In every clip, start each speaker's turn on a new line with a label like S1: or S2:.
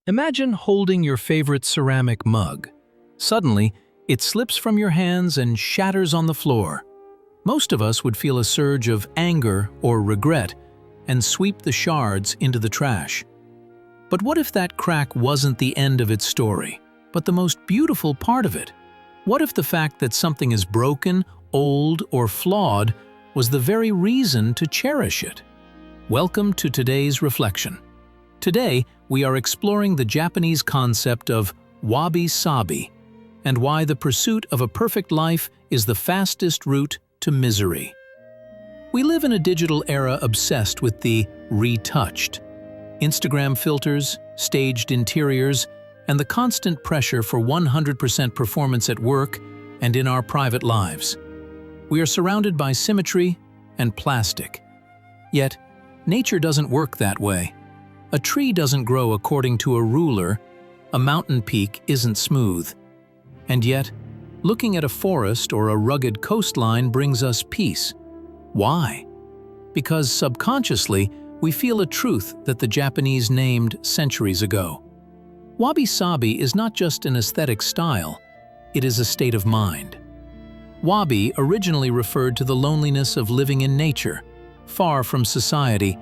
S1: Imagine holding your favorite ceramic mug. Suddenly, it slips from your hands and shatters on the floor. Most of us would feel a surge of anger or regret and sweep the shards into the trash. But what if that crack wasn't the end of its story, but the most beautiful part of it? What if the fact that something is broken, old, or flawed was the very reason to cherish it? Welcome to today's reflection. Today, we are exploring the Japanese concept of Wabi-sabi and why the pursuit of a perfect life is the fastest route to misery. We live in a digital era obsessed with the retouched. Instagram filters, staged interiors, and the constant pressure for 100% performance at work and in our private lives. We are surrounded by symmetry and plastic. Yet, nature doesn't work that way. A tree doesn't grow according to a ruler, a mountain peak isn't smooth. And yet, looking at a forest or a rugged coastline brings us peace. Why? Because subconsciously, we feel a truth that the Japanese named centuries ago. Wabi-sabi is not just an aesthetic style, it is a state of mind. Wabi originally referred to the loneliness of living in nature, far from society,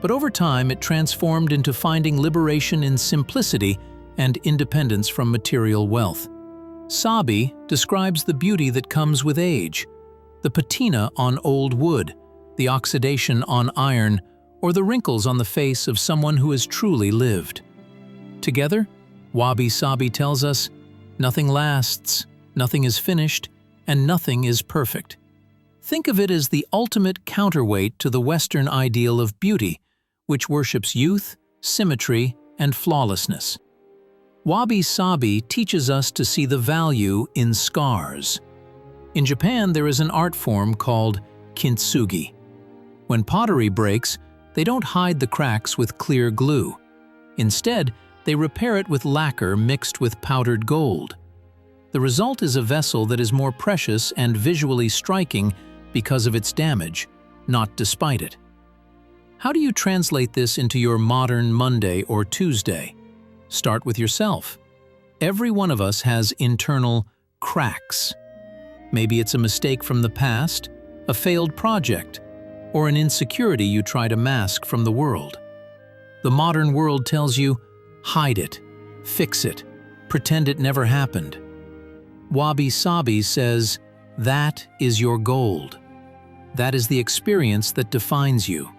S1: but over time it transformed into finding liberation in simplicity and independence from material wealth. Sabi describes the beauty that comes with age, the patina on old wood, the oxidation on iron, or the wrinkles on the face of someone who has truly lived. Together, Wabi-sabi tells us, nothing lasts, nothing is finished, and nothing is perfect. Think of it as the ultimate counterweight to the Western ideal of beauty, which worships youth, symmetry, and flawlessness. Wabi-sabi teaches us to see the value in scars. In Japan, there is an art form called kintsugi. When pottery breaks, they don't hide the cracks with clear glue. Instead, they repair it with lacquer mixed with powdered gold. The result is a vessel that is more precious and visually striking because of its damage, not despite it. How do you translate this into your modern Monday or Tuesday? Start with yourself. Every one of us has internal cracks. Maybe it's a mistake from the past, a failed project, or an insecurity you try to mask from the world. The modern world tells you, hide it, fix it, pretend it never happened. Wabi-sabi says, that is your gold. That is the experience that defines you.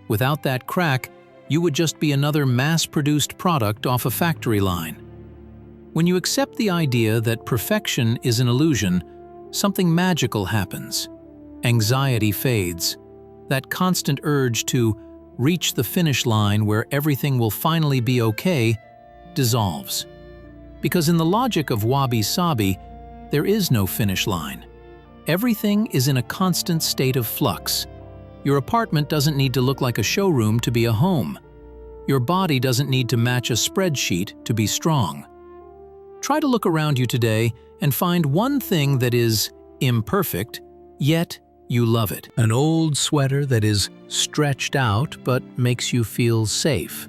S1: Without that crack, you would just be another mass-produced product off a factory line. When you accept the idea that perfection is an illusion, something magical happens. Anxiety fades. That constant urge to reach the finish line where everything will finally be okay dissolves. Because in the logic of Wabi-sabi, there is no finish line. Everything is in a constant state of flux. Your apartment doesn't need to look like a showroom to be a home. Your body doesn't need to match a spreadsheet to be strong. Try to look around you today and find one thing that is imperfect, yet you love it. An old sweater that is stretched out but makes you feel safe.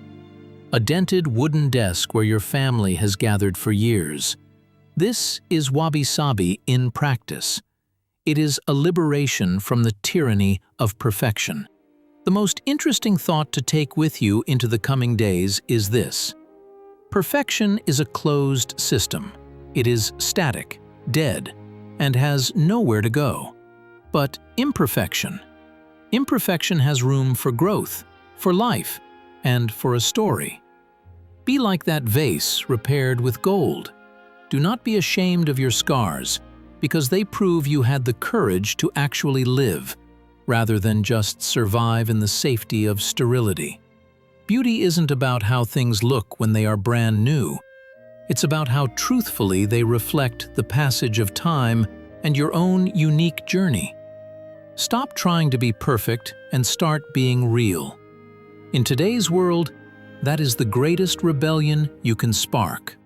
S1: A dented wooden desk where your family has gathered for years. This is Wabi-sabi in practice. It is a liberation from the tyranny of perfection. The most interesting thought to take with you into the coming days is this. Perfection is a closed system. It is static, dead, and has nowhere to go. But imperfection has room for growth, for life, and for a story. Be like that vase repaired with gold. Do not be ashamed of your scars, because they prove you had the courage to actually live, rather than just survive in the safety of sterility. Beauty isn't about how things look when they are brand new. It's about how truthfully they reflect the passage of time and your own unique journey. Stop trying to be perfect and start being real. In today's world, that is the greatest rebellion you can spark.